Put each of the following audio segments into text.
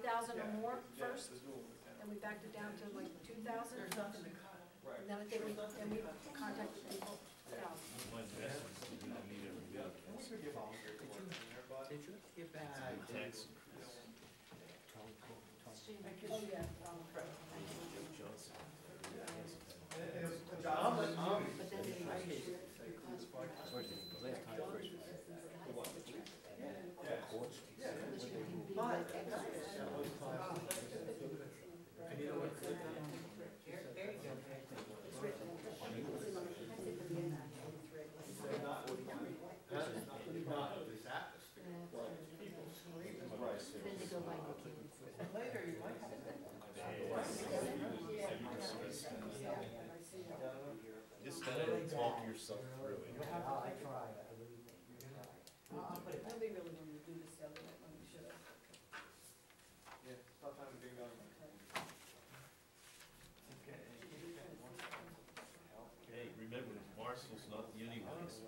5,000 or more Yeah, first, let's do it with that. then we backed it down to like 2,000. There's nothing to cut. Right. And then I think we contacted people. My best is to do the meet every week. We could get volunteers to work in there, but. Did you get back? Tax. Oh, yeah. Johnson. But then they. Later, you might have Just gotta talk yourself through it. Nobody really wanted to do this the other night when we should have. Yeah, it's about time to bring down. Hey, remember, Morrisville's not the only place.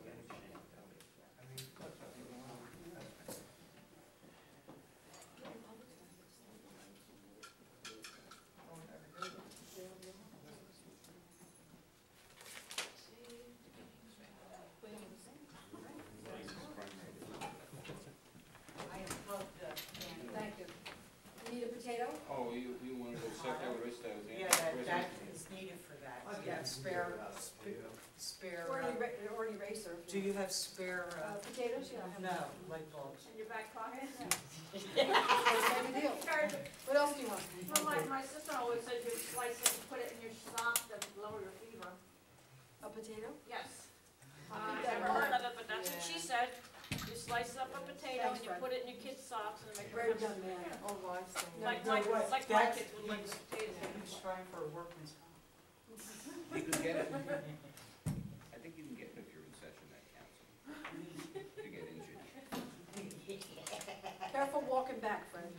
Thank you. You need a potato? Oh, you wanted to set that rest out there? Yeah, that is needed for that. Yeah, spare. Or an eraser. Do you have spare, Potatoes, you don't have? no, light bulbs? In your back pocket? Same deal. What else do you want? Well, my sister always said you slice it and put it in your sock to lower your fever. A potato? Yes. I'll I keep that in never heard mind. of it, but that's what she said. You slice up a potato and you put it in your kid's socks and make Very it done, man. Oh, I see. like No, my, no way. like my kids would like the potatoes. He's trying for a workman's comp. You can get it. I think you can get it if you're in session at council. To get injured. Careful walking back, Fred.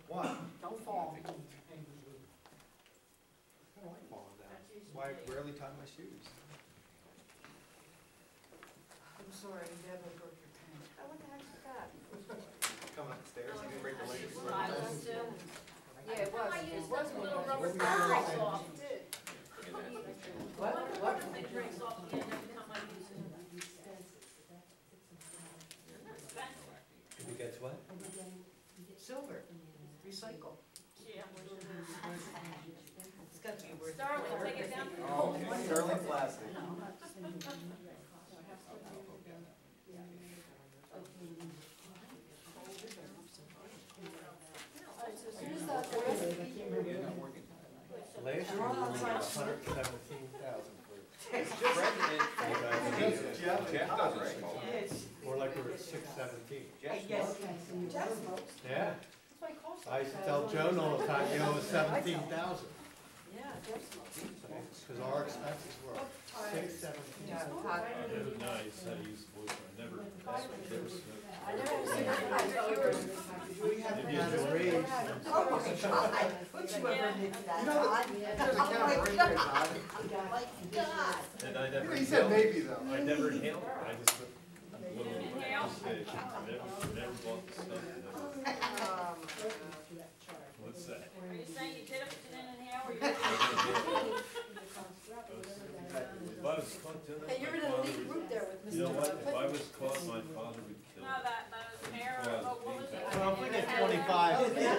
What? Don't fall. I don't like falling down. That's why I rarely tie my shoes. I'm sorry, Deb, I broke your pen. Oh, what the heck's that? Coming up the stairs, you can break the legs. Yeah, it was. I It used was that one little of rubber those. breaks off. What? What thing breaks off the end every time I use it? If it gets what? Silver, recycle. Yeah. It's got to be worth. Starling, take it down. Oh, okay. Sterling plastic. Alright, so as soon as the rest of the You're not working. Last year, we were like 117,000 for, Jeff does it. Yes. or like we were at 617. Yes. Jeff smokes. Yeah, That's why he costs. I used to tell Joan all the time, you owe us 17,000, Yeah, Jeff smokes. because our expenses were 617. Yeah, The hot. other night, I said I used to voice, I never smoked. I never have seen that. We haven't had a raise. Oh my God, would you ever admit that? You know, there's a camera right there, Todd. Oh my God. And I never. He said maybe though. I never inhaled it, I just put a little Inhale? stage. Never bought the stuff. Oh, What's that? Are you saying you did it but you didn't inhale or you? If I was caught doing that, Hey, you're in my an father elite would- group there with Mr. You know what, if I Clinton. was caught, my father would kill No, me. that hair, oh, what was it? Well, if we get 25, we were Yeah.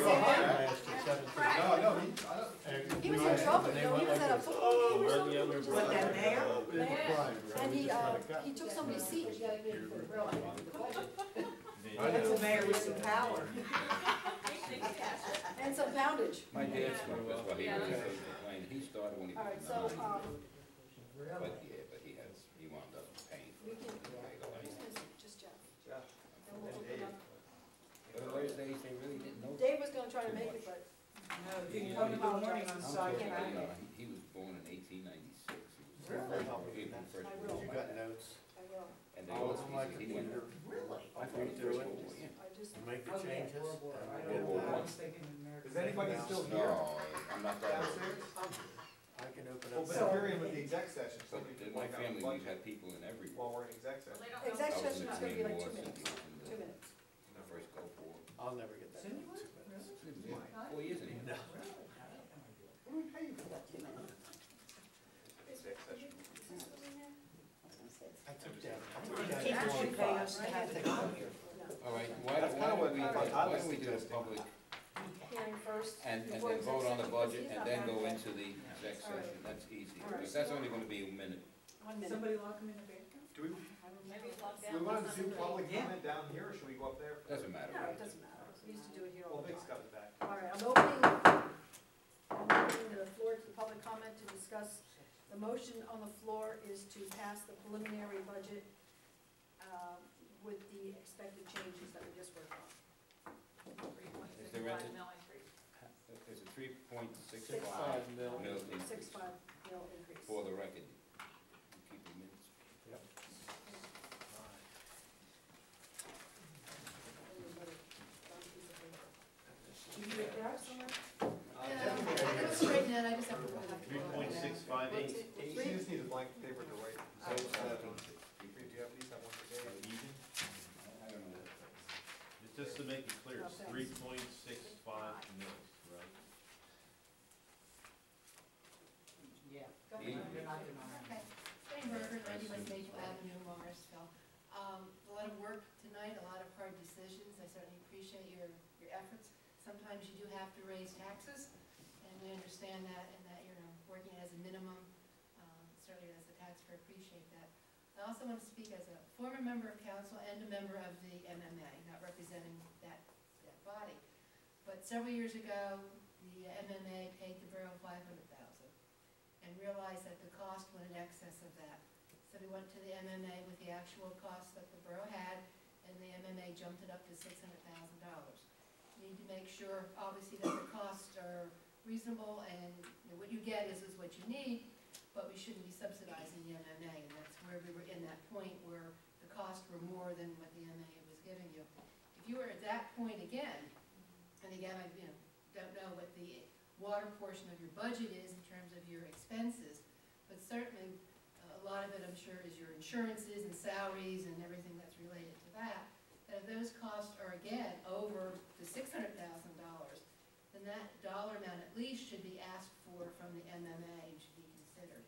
behind last year, 17. No, no, he, I don't. And He we was in went- trouble, and you they know, he went was like at a this. football game or We're the something. younger Just What, brother. that mayor? They were crying, right? And We just let it go. he took somebody's seat. I That's know. a mayor with some power. And some poundage. My dad smoked, that's why he was playing. He started when he All was right, so, 9. Really? But he wound up paying for we it. can, Legalized. just Jeff. Jeff. Then we'll open up. But in those days, they really didn't know. Dave was gonna try to make it, but No, you can come in the morning on side You track. know, he was born in 1896. He was Really? April 1st. I will. You got notes, I will. And they I'll always, on my he went, computer, I thought it was World War, yeah. I just, you make the Oh, yeah, changes. World War. and I we'll know, go I on. was thinking American. Is anybody still No, here? I'm not that old. Downstairs? I can open Well, up. but we're in with the exec session, so But we in can my like family, on we've budget had people in every while war. we're in exec Well, session. they don't know. exec I was in session the is gonna be Korean like War, 2 minutes. Cynthia was in 2 minutes. the first Gulf War. I'll never get that. Cindy was? actually pay us to have the doctor. All right, That's kinda what I was why don't we do a suggesting. public, Hearing first. and before then vote on the executive budget, session? and then go into the exec session, that's easy, All right. because that's only gonna be a minute. 1 minute. Somebody lock them in the bedroom? Do we, Maybe lock do down. we want to do public Yeah. comment down here, or should we go up there? Doesn't matter. No, it doesn't matter. We used to do it here all Well, the Vic's time. got it back. All right, I'm opening the floor to the public comment to discuss. The motion on the floor is to pass the preliminary budget with the expected changes that we just worked on. Is there any, is it 3.65 $5 million. mil increase 6.5 mil increase. for the record? Keep the minutes. Can you get that somewhere? Definitely. I was writing it, I just have to. 3.658. She just needs a blank paper to write. So, Do you have these, that one today? Even? I don't know. It's just to make it clear, it's Okay. 3.65 mils, right? Yeah. Go Yeah. ahead. You're not denying. Okay, Jane Berger, 90 West Maple Avenue, Morrisville. A lot of work tonight, a lot of hard decisions. I certainly appreciate your efforts. Sometimes you do have to raise taxes, and we understand that, and that you're working as a minimum. Certainly as a taxpayer, appreciate that. I also want to speak as a former member of council and a member of the MMA, not representing that body. But several years ago, the MMA paid the borough $500,000 and realized that the cost went in excess of that. So we went to the MMA with the actual cost that the borough had, and the MMA jumped it up to $600,000. You need to make sure, obviously, that the costs are reasonable, and what you get is what you need, but we shouldn't be subsidizing the MMA, and that's where we were in that point where the costs were more than what the MMA was giving you. If you were at that point again, and again, I don't know what the water portion of your budget is in terms of your expenses, but certainly a lot of it, I'm sure, is your insurances and salaries and everything that's related to that. That if those costs are again over the $600,000, then that dollar amount at least should be asked for from the MMA and should be considered.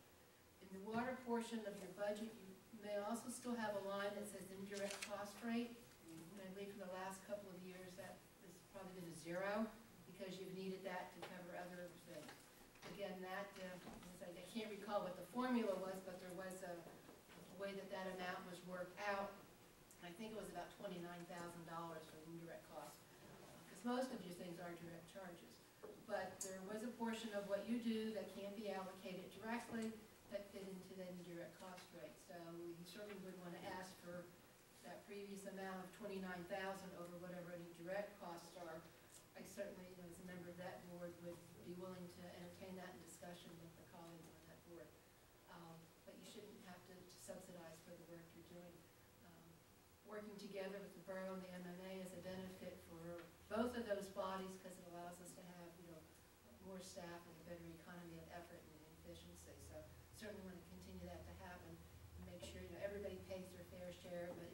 In the water portion of your budget, you may also still have a line that says indirect cost rate. And I believe for the last couple of years that has probably been a zero because you've needed that to cover other things. Again, that, I can't recall what the formula was, but there was a way that amount was worked out. I think it was about $29,000 for indirect costs, because most of your things are direct charges. But there was a portion of what you do that can be allocated directly that fit into that indirect cost rate. So you certainly would want to ask for that previous amount of $29,000 over whatever any direct costs are. I certainly, as a member of that board, would be willing to entertain that in discussion with the colleagues on that board. But you shouldn't have to subsidize for the work you're doing. Working together with the borough and the MMA is a benefit for both of those bodies because it allows us to have, more staff and a better economy of effort and efficiency. So certainly want to continue that to happen and make sure, everybody pays their fair share, but,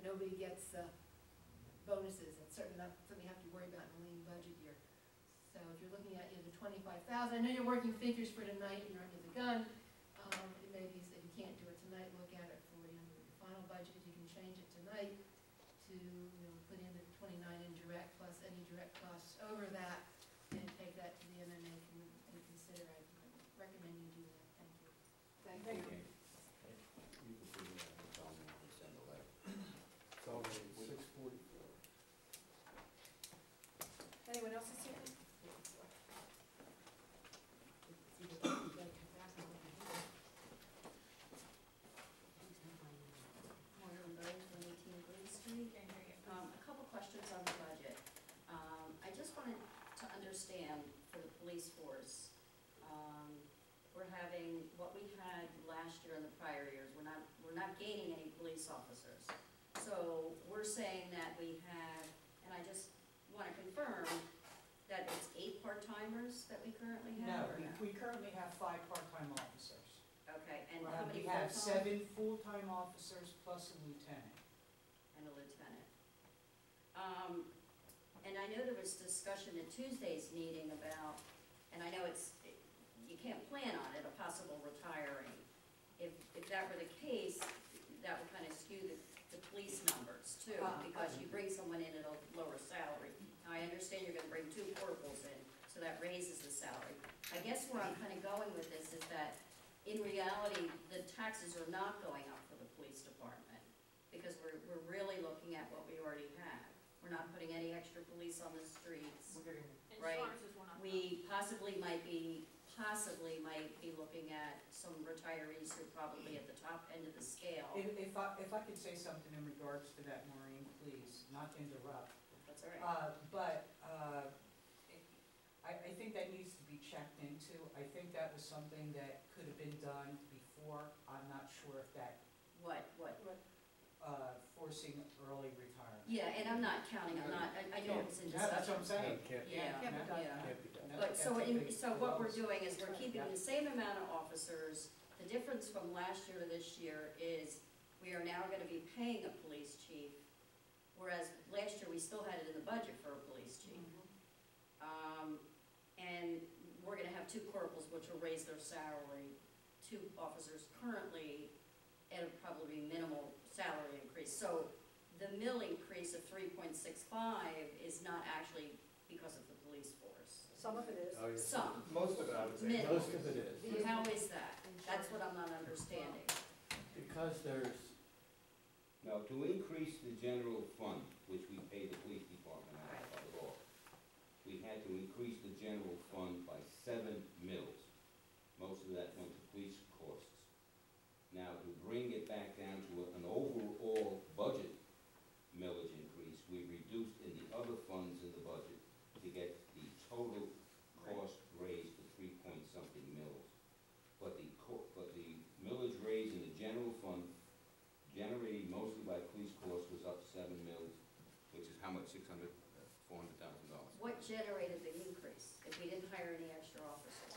nobody gets bonuses. It's certainly not something you have to worry about in a lean budget year. So if you're looking at the $25,000, I know you're working figures for tonight and you're under the gun. It may be, if you can't do it tonight, look at it for your final budget. If you can change it tonight to put in the 29 indirect plus any direct costs over that and take that to the MMA and consider. I recommend you do that. Thank you. Thank you. You can figure out what's on there and send a letter. It's only 6:44. Anyone else is here? Morgan Rose, 118 Green Street. A couple questions on the budget. I just wanted to understand for the police force, we're having what we had last year and the prior years. We're not gaining any police officers. So we're saying that we have, and I just want to confirm that it's 8 part-timers that we currently No, have, or no? we currently have 5 part-time officers. Okay, and how many We have full-time? 7 full-time officers plus a lieutenant. And a lieutenant. And I know there was discussion at Tuesday's meeting about, and I know you can't plan on it, a possible retiring. If that were the case, that would kind of skew the police numbers too, Ah. because you bring someone in at a lower salary. Now, I understand you're gonna bring 2 corporals in, so that raises the salary. I guess where I'm kinda going with this is that, in reality, the taxes are not going up for the police department, because we're really looking at what we already have. We're not putting any extra police on the streets. We're getting, Right. Insurances went up. We possibly might be looking at some retirees who are probably at the top end of the scale. if I could say something in regards to that, Maureen, please, not to interrupt. That's all right. But I think that needs to be checked into. I think that was something that could have been done before. I'm not sure if that, What? forcing early retirement. Yeah, and I'm not counting, I know it was in Yeah, that's what I'm discussion. saying. Can't, Yeah, Can't be done. yeah. can't be done. But so, That's a big so what we're loss. doing is we're keeping the same amount of officers. The difference from last year to this year is we are now gonna be paying a police chief, whereas last year we still had it in the budget for a police chief. And we're gonna have 2 corporals, which will raise their salary. 2 officers currently at a probably minimal salary increase. So the mill increase of 3.65 is not actually because of the police force. Some of it is. Oh, yeah. Some. Most of it, I would say. Minimum. Most of it is, How is that? That's what I'm not understanding. because there's, Now, to increase the general fund, which we pay the police department out of by law, we had to increase the general fund by 7 mills. Most of that went to police costs. Now, to bring it back down to an overall budget millage increase, we reduced in the other funds in the budget to get the total cost raised to 3-point-something mills. But the millage raised in the general fund, generated mostly by police costs, was up 7 mills, which is how much, $400,000. What generated the increase if we didn't hire any extra officers?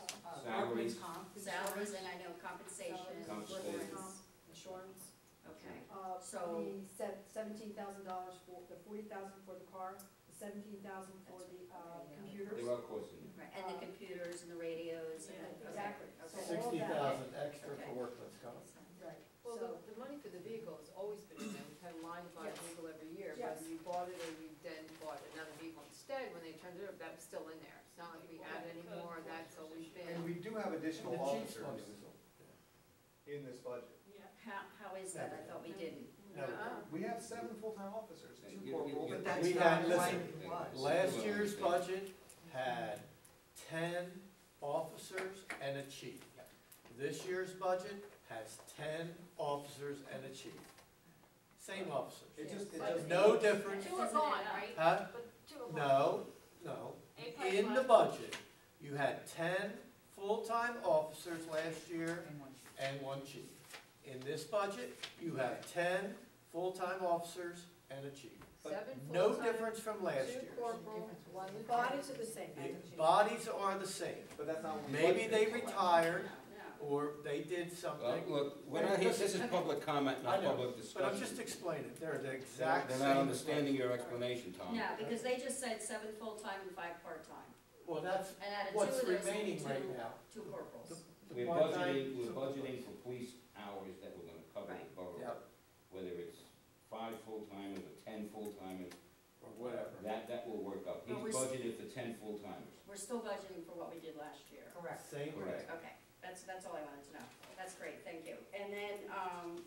Salaries. Workman's comp. Salaries, and I know compensation, Compensation. workers. Insurance. Okay, So we said $17,000 for, the $40,000 for the car, the $17,000 for the computers. There are costs in there. right, and the computers and the radios and, Yeah, okay, exactly. okay. So all of that. 60,000 extra Okay. for workman's comp. Right, Well, so, the money for the vehicle has always been in there, we've had a line to buy a Yes. vehicle every year, Yes. whether you bought it or you then bought another vehicle instead, when they turned it over, that was still in there. It's not like we added any more, that's always And been. we do have And additional the chief's money officers was, in this budget. Yeah. How is that? I thought we didn't. no, We have 7 full-time officers, 2 You- corporals. you- we had, listen, was. last year's budget had 10 officers and a chief. This year's budget has 10 officers and a chief. Same officers. It just, it But- doesn't. No difference. 2 are gone, right? Huh? But 2 are gone. No. Eight plus In the one. budget, you had 10 full-time officers last year And one chief. and 1 chief. In this budget, you have 10 full-time officers and a chief. 7 No full-time, difference from last 2 year. corporal, 1 the lieutenant. bodies are the same. The bodies are the same. But that's not what we Maybe budgeted they for. retired, No. or they did Well, something, look, we're not here, this is public comment, I not know, public but I'm discussion. just explaining, they're the exact They're same. not understanding your explanation, Tom. No, because they just said 7 full-time and 5 part-time. Well, that's And out of 2 what's of those, remaining right now. 2 corporals. The We're part-time- budgeting for police hours that we're gonna cover the Right. borough. Yep, Whether it's 5 full-timers or 10 full-timers, or whatever. that will work up. He's But we're budgeted for 10 full-timers. We're still budgeting for what we did last year. Correct. Same Correct. rate. Okay, that's all I wanted to know. That's great, thank you. And then,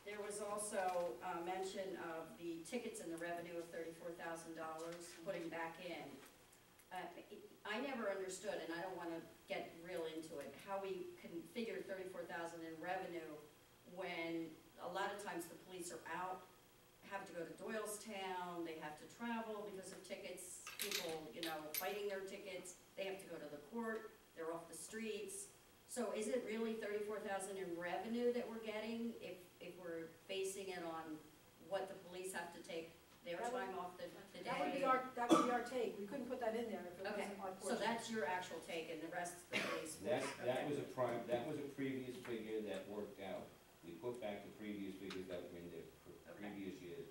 there was also mention of the tickets and the revenue of $34,000, putting back in. I never understood, and I don't wanna get real into it, how we can figure 34,000 in revenue when a lot of times the police are out, have to go to Doylestown, they have to travel because of tickets, people, fighting their tickets, they have to go to the court, they're off the streets. So is it really 34,000 in revenue that we're getting if we're basing it on what the police have to take their That would- time off the day? That would be our take. We couldn't put that in there if it Okay, wasn't our so portion. that's your actual take and the rest the police force? That was a previous figure that worked out. We put back the previous figures that were in there for Okay. previous years.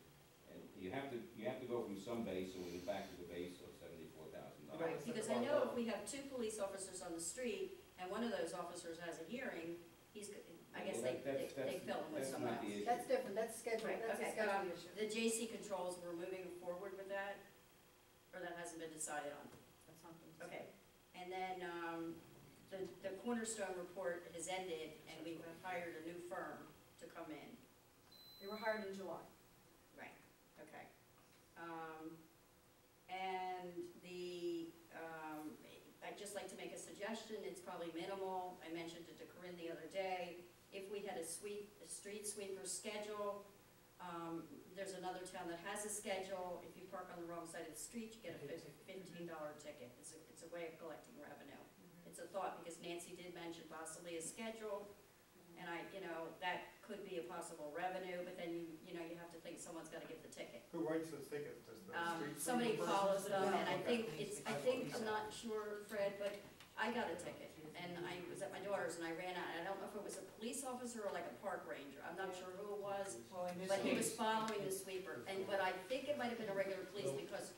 And you have to go from some base, so we went back to the base of $74,000. Right, because I know if we have 2 police officers on the street, and one of those officers has a hearing, I guess Well, they fill in with that's someone not the else. issue. That's different, that's schedule, Right, that's a okay, schedule issue. The JC controls, we're moving forward with that, or that hasn't been decided on? That's not been Okay, and then, the Cornerstone report has ended, and we've hired a new firm to come in. They were hired in July. Right, okay. And I'd just like to make a suggestion, it's probably minimal, I mentioned it to Corinne the other day. If we had a street sweeper schedule, there's another town that has a schedule, if you park on the wrong side of the street, you get a $15 ticket. It's a way of collecting revenue. It's a thought, because Nancy did mention possibly a schedule, and that could be a possible revenue, but then you have to think someone's gotta give the ticket. Who writes those tickets? Does the street Somebody sweeper follows person? them, and I Okay. think I'm not sure, Fred, but I got a ticket, and I was at my daughter's, and I ran out, and I don't know if it was a police officer or like a park ranger, I'm not sure who it was, Well, in this but he was case, following the sweeper, but I think it might have been a regular police, because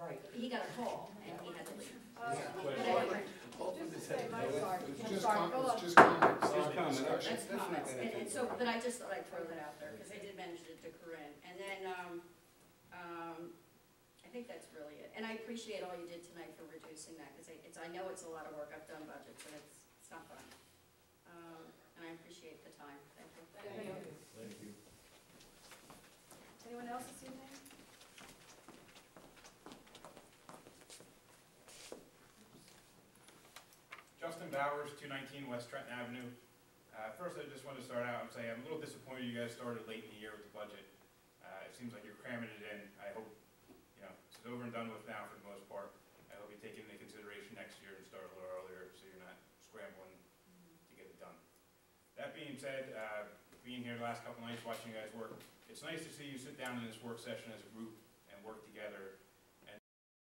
right, he got a call, and he had to leave. But But anyway, just to say, I'm sorry, It's I'm just sorry, go on. it's just comments. Just not comments. discussion. that's That's not comments, gonna and take so, long. but I just thought I'd throw that out there, because I did mention it to Corinne, and then, I think that's really it, and I appreciate all you did tonight for reducing that, because I know it's a lot of work, I've done budgets, and it's not fun. And I appreciate the time, thank you. Thank you. Thank you. Anyone else this evening? Justin Bowers, 219 West Trenton Avenue. First, I just wanted to start out and say I'm a little disappointed you guys started late in the year with the budget. It seems like you're cramming it in. I hope, it's over and done with now for the most part. I hope you take it into consideration next year and start a little earlier so you're not scrambling to get it done. That being said, being here the last couple nights watching you guys work, it's nice to see you sit down in this work session as a group and work together